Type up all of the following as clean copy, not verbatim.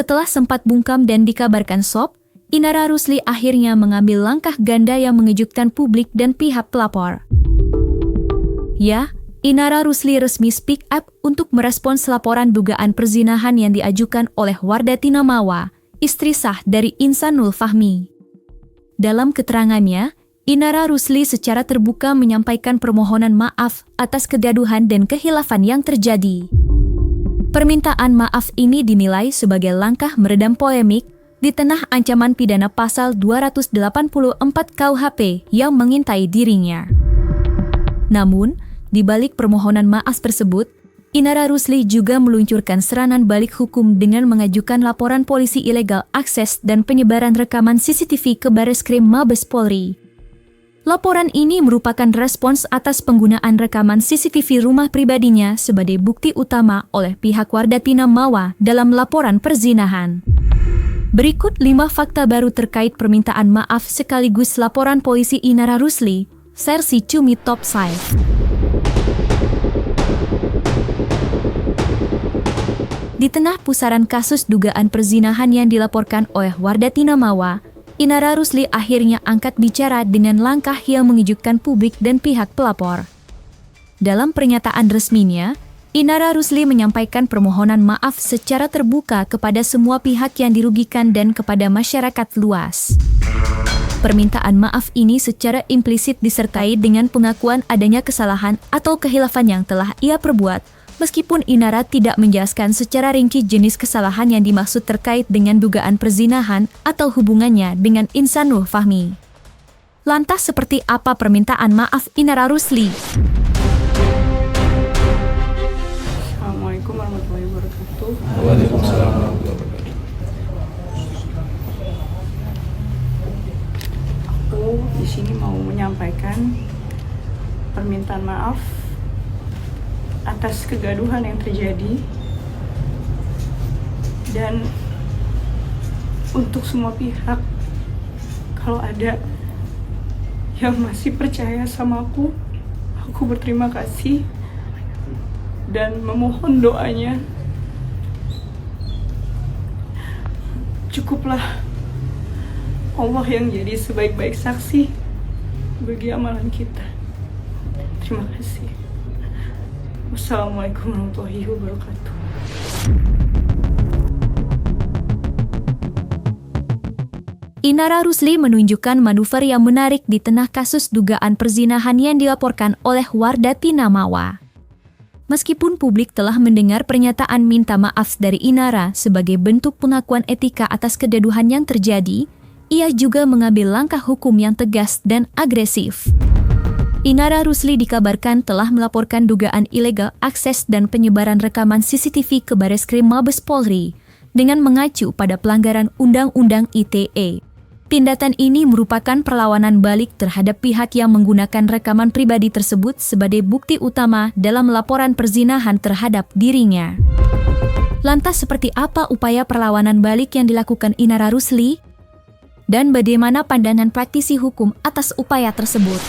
Setelah sempat bungkam dan dikabarkan sop, Inara Rusli akhirnya mengambil langkah ganda yang mengejutkan publik dan pihak pelapor. Ya, Inara Rusli resmi speak up untuk merespons laporan dugaan perzinahan yang diajukan oleh Wardati Namawa, istri sah dari Insanul Fahmi. Dalam keterangannya, Inara Rusli secara terbuka menyampaikan permohonan maaf atas kegaduhan dan khilafan yang terjadi. Permintaan maaf ini dinilai sebagai langkah meredam polemik di tengah ancaman pidana pasal 284 KUHP yang mengintai dirinya. Namun, di balik permohonan maaf tersebut, Inara Rusli juga meluncurkan serangan balik hukum dengan mengajukan laporan polisi ilegal akses dan penyebaran rekaman CCTV ke Bareskrim Mabes Polri. Laporan ini merupakan respons atas penggunaan rekaman CCTV rumah pribadinya sebagai bukti utama oleh pihak Wardati Namawa dalam laporan perzinahan. Berikut 5 fakta baru terkait permintaan maaf sekaligus laporan polisi Inara Rusli, versi Cumi Top 5. Di tengah pusaran kasus dugaan perzinahan yang dilaporkan oleh Wardati Namawa, Inara Rusli akhirnya angkat bicara dengan langkah yang mengejutkan publik dan pihak pelapor. Dalam pernyataan resminya, Inara Rusli menyampaikan permohonan maaf secara terbuka kepada semua pihak yang dirugikan dan kepada masyarakat luas. Permintaan maaf ini secara implisit disertai dengan pengakuan adanya kesalahan atau khilafan yang telah ia perbuat, meskipun Inara tidak menjelaskan secara rinci jenis kesalahan yang dimaksud terkait dengan dugaan perzinahan atau hubungannya dengan Insanul Fahmi. Lantas seperti apa permintaan maaf Inara Rusli? Assalamualaikum warahmatullahi wabarakatuh. Waalaikumsalam warahmatullahi wabarakatuh. Aku di sini mau menyampaikan permintaan maaf atas kegaduhan yang terjadi, dan untuk semua pihak, kalau ada yang masih percaya sama aku berterima kasih dan memohon doanya. Cukuplah Allah yang jadi sebaik-baik saksi bagi amalan kita. Terima kasih. Wassalamualaikum warahmatullahi wabarakatuh. Inara Rusli menunjukkan manuver yang menarik di tengah kasus dugaan perzinahan yang dilaporkan oleh Wardati Namawa. Meskipun publik telah mendengar pernyataan minta maaf dari Inara sebagai bentuk pengakuan etika atas kegaduhan yang terjadi, ia juga mengambil langkah hukum yang tegas dan agresif. Inara Rusli dikabarkan telah melaporkan dugaan ilegal akses dan penyebaran rekaman CCTV ke Bareskrim Mabes Polri dengan mengacu pada pelanggaran Undang-Undang ITE. Tindakan ini merupakan perlawanan balik terhadap pihak yang menggunakan rekaman pribadi tersebut sebagai bukti utama dalam laporan perzinahan terhadap dirinya. Lantas seperti apa upaya perlawanan balik yang dilakukan Inara Rusli? Dan bagaimana pandangan praktisi hukum atas upaya tersebut?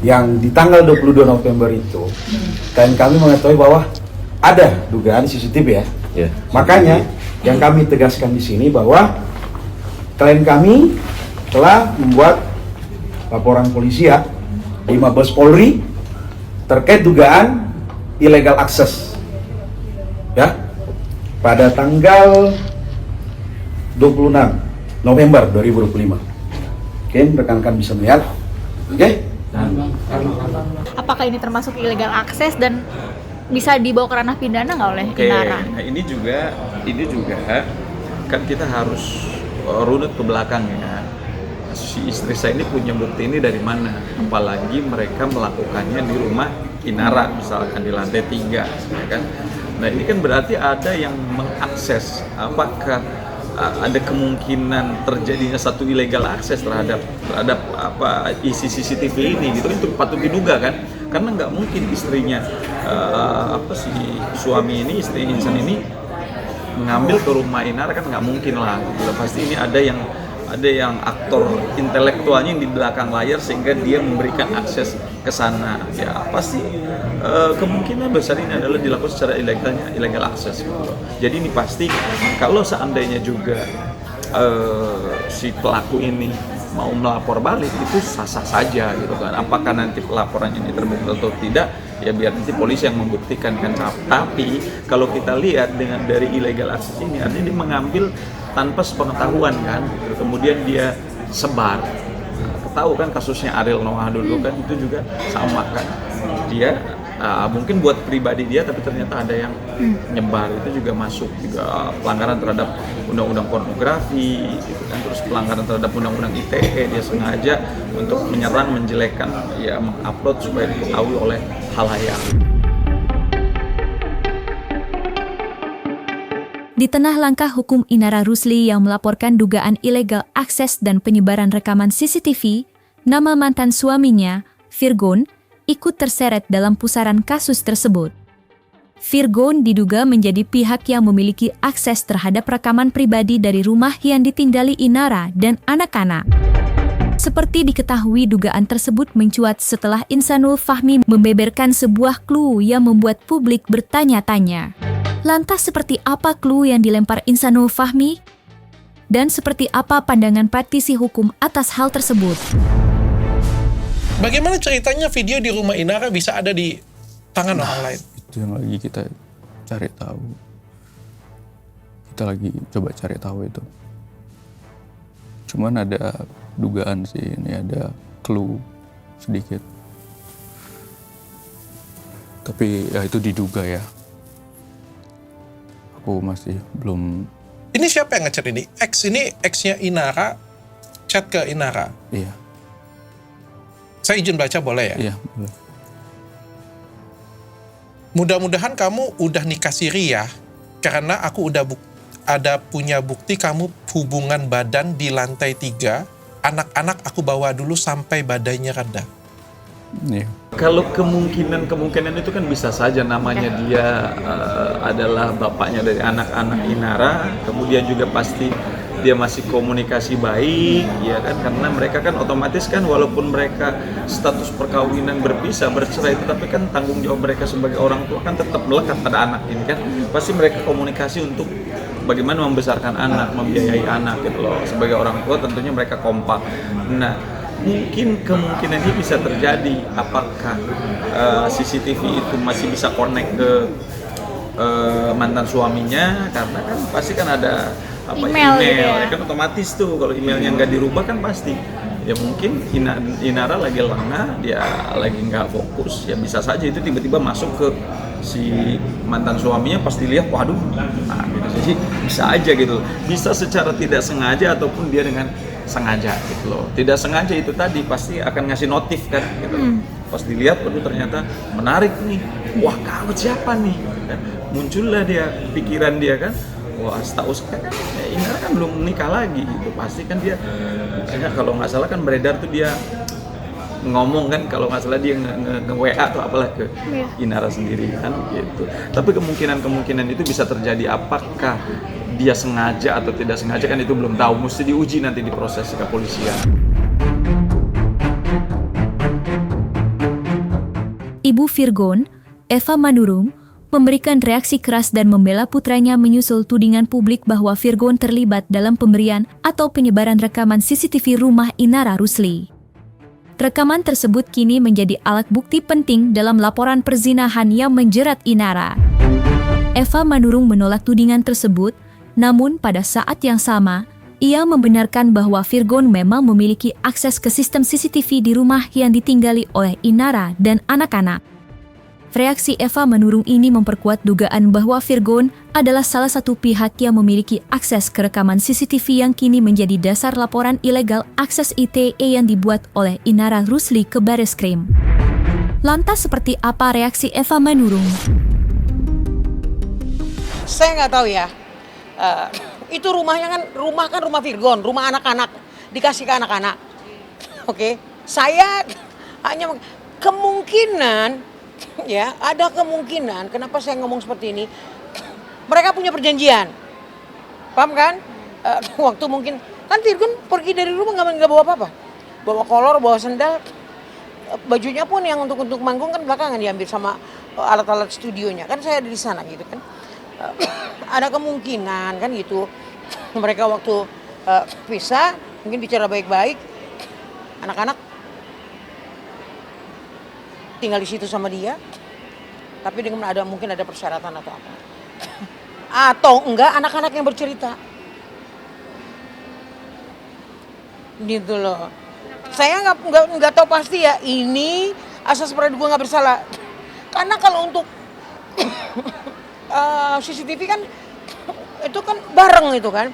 Yang di tanggal 22 November itu, klien kami mengetahui bahwa ada dugaan CCTV ya. Makanya yang kami tegaskan di sini bahwa klien kami telah membuat laporan polisi ya di Mabes Polri terkait dugaan illegal access ya pada tanggal 26 November 2025. Oke, rekan-rekan bisa melihat. Oke. Apakah ini termasuk illegal akses dan bisa dibawa ke ranah pidana nggak oleh Inara? Nah, ini juga kan kita harus runut ke belakang ya. Si istri saya ini punya bukti ini dari mana? Apalagi mereka melakukannya di rumah Inara, misalkan di lantai 3, ya kan? Nah ini kan berarti ada yang mengakses. Apakah ada kemungkinan terjadinya satu illegal akses terhadap isi CCTV ini gitu, itu patut diduga kan, karena nggak mungkin istrinya si suami ini, istri Insan ini mengambil ke rumah Inara, kan nggak mungkin lah gitu. Pasti ini ada ada yang aktor intelektualnya yang di belakang layar sehingga dia memberikan akses ke sana. Ya pasti kemungkinan besar ini adalah dilakukan secara illegal akses. Gitu. Jadi ini pasti kalau seandainya juga si pelaku ini mau melapor balik itu sah-sah saja gitu kan. Apakah nanti pelaporannya ini terbukti atau tidak, ya biar nanti polisi yang membuktikan kan. Tapi kalau kita lihat dengan dari illegal access ini artinya dia mengambil tanpa sepengetahuan kan, kemudian dia sebar. Tahu kan kasusnya Ariel Noah dulu kan, itu juga sama kan, dia mungkin buat pribadi dia tapi ternyata ada yang nyebar, itu juga masuk juga pelanggaran terhadap undang-undang pornografi gitu kan. Terus pelanggaran terhadap undang-undang ITE, dia sengaja untuk menyerang, menjelekkan, ya mengupload supaya diketahui oleh khalayak. Di tengah langkah hukum Inara Rusli yang melaporkan dugaan ilegal akses dan penyebaran rekaman CCTV, nama mantan suaminya, Virgon, ikut terseret dalam pusaran kasus tersebut. Virgon diduga menjadi pihak yang memiliki akses terhadap rekaman pribadi dari rumah yang ditinggali Inara dan anak-anak. Seperti diketahui, dugaan tersebut mencuat setelah Insanul Fahmi membeberkan sebuah clue yang membuat publik bertanya-tanya. Lantas seperti apa clue yang dilempar Insanul Fahmi? Dan seperti apa pandangan praktisi hukum atas hal tersebut? Bagaimana ceritanya video di rumah Inara bisa ada di tangan orang lain? Itu yang lagi kita cari tahu. Kita lagi coba cari tahu itu. Cuman ada dugaan sih, ini ada clue sedikit. Tapi ya itu diduga ya. Aku masih belum... Ini siapa yang ngechat ini? Ini ex-nya Inara, chat ke Inara? Iya. Saya izin baca boleh ya? Iya, boleh. Mudah-mudahan kamu udah nikah siri ya, karena aku udah punya bukti kamu hubungan badan di lantai 3. Anak-anak aku bawa dulu sampai badannya reda. Iya. Kalau kemungkinan itu kan bisa saja namanya dia adalah bapaknya dari anak-anak Inara, kemudian juga pasti dia masih komunikasi baik, ya kan, karena mereka kan otomatis kan walaupun mereka status perkawinan berpisah, bercerai, tetapi kan tanggung jawab mereka sebagai orang tua kan tetap melekat pada anak ini kan, pasti mereka komunikasi untuk bagaimana membesarkan anak, membiayai anak gitu loh. Sebagai orang tua tentunya mereka kompak. Nah, mungkin kemungkinan ini bisa terjadi. Apakah CCTV itu masih bisa connect ke mantan suaminya? Karena kan pasti kan ada Email gitu ya. Kan otomatis tuh kalau emailnya nggak dirubah kan pasti. Ya mungkin Inara lagi lengah, dia lagi nggak fokus. Ya bisa saja itu tiba-tiba masuk ke si mantan suaminya, pasti lihat, waduh, nah gitu sih, bisa aja gitu. Bisa secara tidak sengaja ataupun dia dengan sengaja gitu loh. Tidak sengaja itu tadi pasti akan ngasih notif kan gitu. Pas dilihat, waduh ternyata menarik nih. Wah, kamu siapa nih? Kan muncullah dia pikiran dia kan. Wah, setahu saya kan Inara kan belum menikah lagi gitu. Pasti kan dia makanya kalau nggak salah kan beredar tuh dia ngomong kan, kalau nggak salah dia nge-WA atau apalah ke Inara sendiri kan gitu. Tapi kemungkinan itu bisa terjadi. Apakah dia sengaja atau tidak sengaja kan itu belum tahu, mesti diuji nanti di proses kepolisian. Ibu Virgon, Eva Manurung, memberikan reaksi keras dan membela putranya menyusul tudingan publik bahwa Virgon terlibat dalam pemberian atau penyebaran rekaman CCTV rumah Inara Rusli. Rekaman tersebut kini menjadi alat bukti penting dalam laporan perzinahan yang menjerat Inara. Eva Manurung menolak tudingan tersebut, namun pada saat yang sama, ia membenarkan bahwa Virgon memang memiliki akses ke sistem CCTV di rumah yang ditinggali oleh Inara dan anak-anak. Reaksi Eva Manurung ini memperkuat dugaan bahwa Virgon adalah salah satu pihak yang memiliki akses ke rekaman CCTV yang kini menjadi dasar laporan ilegal akses ITE yang dibuat oleh Inara Rusli ke Bareskrim. Lantas seperti apa reaksi Eva Manurung? Saya nggak tahu ya. Itu rumahnya kan rumah Virgon, rumah anak-anak, dikasih ke anak-anak. Oke, saya hanya kemungkinan. Ya, ada kemungkinan. Kenapa saya ngomong seperti ini? Mereka punya perjanjian, paham kan? Waktu mungkin Kan Virgon pergi dari rumah nggak bawa apa-apa. Bawa kolor, bawa sendal. Bajunya pun yang untuk manggung kan belakangan diambil sama alat-alat studionya. Kan saya ada di sana gitu kan. Ada kemungkinan kan gitu. Mereka waktu pisah mungkin bicara baik-baik. Anak-anak tinggal di situ sama dia. Tapi dengan mungkin ada persyaratan atau apa. Atau enggak anak-anak yang bercerita. Gitu loh. Saya nggak tahu pasti ya ini asas praduga nggak bersalah. Karena kalau untuk CCTV kan itu kan bareng itu kan.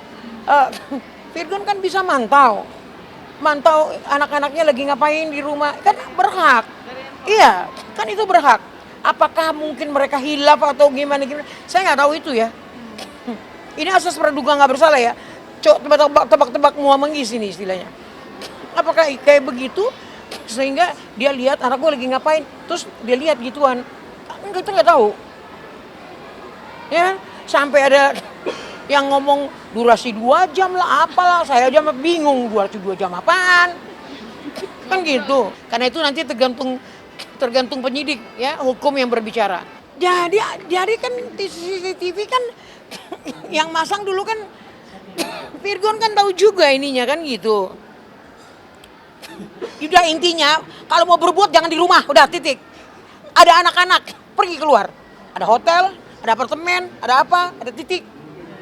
Virgon kan bisa mantau anak-anaknya lagi ngapain di rumah, kan berhak. Iya, kan itu berhak. Apakah mungkin mereka hilaf atau gimana? Saya nggak tahu itu ya. Ini asas praduga nggak bersalah ya. Tebak-tebak mua menggis ini istilahnya. Apakah kayak begitu sehingga dia lihat anak gue lagi ngapain, terus dia lihat gituan, kita nggak tahu. Ya, sampai ada yang ngomong durasi 2 jam lah, apalah, saya aja bingung durasi 2 jam apaan. Kan gitu. Karena itu nanti tergantung penyidik ya, hukum yang berbicara. Jadi kan CCTV kan yang masang dulu kan Virgon kan tahu juga ininya kan gitu. Udah intinya kalau mau berbuat jangan di rumah, udah titik. Ada anak-anak pergi keluar. Ada hotel, ada apartemen, ada apa, ada titik.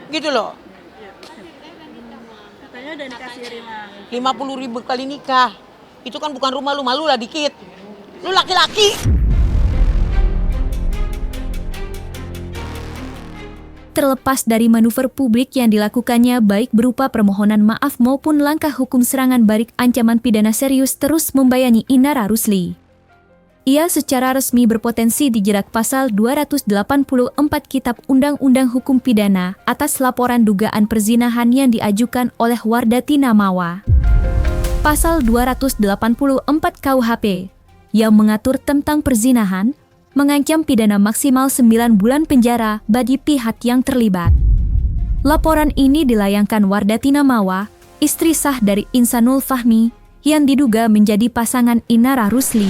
Gitu loh. Katanya udah dikasih rima. 50.000 kali nikah. Itu kan bukan rumah lu, malu lah dikit. Lu laki-laki. Terlepas dari manuver publik yang dilakukannya baik berupa permohonan maaf maupun langkah hukum serangan balik ancaman pidana serius terus membayani Inara Rusli. Ia secara resmi berpotensi dijerat pasal 284 Kitab Undang-Undang Hukum Pidana atas laporan dugaan perzinahan yang diajukan oleh Wardati Namawa. Pasal 284 KUHP yang mengatur tentang perzinahan mengancam pidana maksimal 9 bulan penjara bagi pihak yang terlibat. Laporan ini dilayangkan Wardati Namawa, istri sah dari Insanul Fahmi, yang diduga menjadi pasangan Inara Rusli.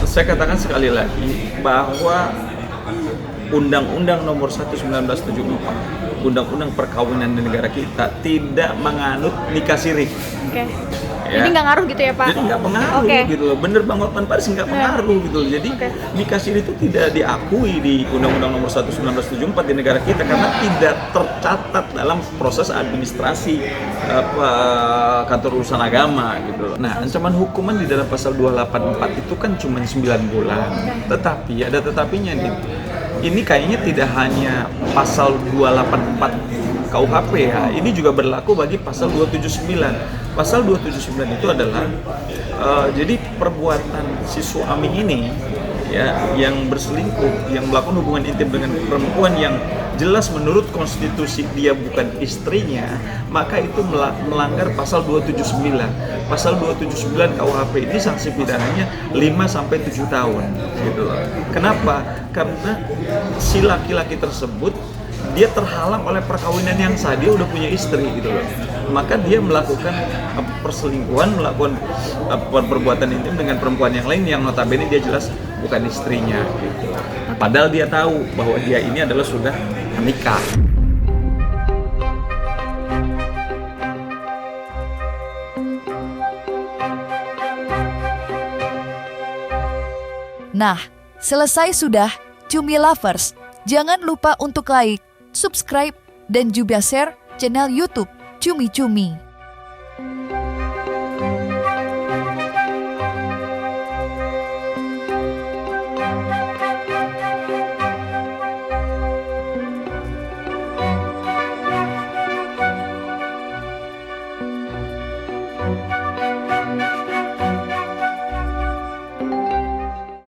Saya katakan sekali lagi bahwa Undang-Undang Nomor 1 1974, Undang-Undang Perkawinan di negara kita tidak menganut nikah siri. Oke. Ya. Jadi nggak ngaruh gitu ya Pak? Jadi nggak pengaruh gitu loh. Bener Bang Hotman Paris nggak pengaruh gitu loh. Jadi nikah siri itu tidak diakui di Undang-Undang Nomor 1 1974 di negara kita karena tidak tercatat dalam proses administrasi kantor urusan agama gitu loh. Nah, ancaman hukuman di dalam pasal 284 itu kan cuma 9 bulan. Tetapi ada tetapinya nih. Ini kayaknya tidak hanya pasal 284 KUHP ya, ini juga berlaku bagi pasal 279. Pasal 279 itu adalah jadi perbuatan si suami ini ya yang berselingkuh, yang melakukan hubungan intim dengan perempuan yang jelas menurut konstitusi dia bukan istrinya, maka itu melanggar pasal 279. Pasal 279 KUHP ini sanksi pidananya 5 sampai 7 tahun gitu loh. Kenapa? Karena si laki-laki tersebut dia terhalang oleh perkawinan yang sah, dia udah punya istri gitu loh. Maka dia melakukan perselingkuhan, melakukan perbuatan intim dengan perempuan yang lain yang notabene dia jelas bukan istrinya gitu. Padahal dia tahu bahwa dia ini adalah sudah menikah. Nah, selesai sudah Cumi Lovers. Jangan lupa untuk like, subscribe, dan juga share channel YouTube Cumi Cumi.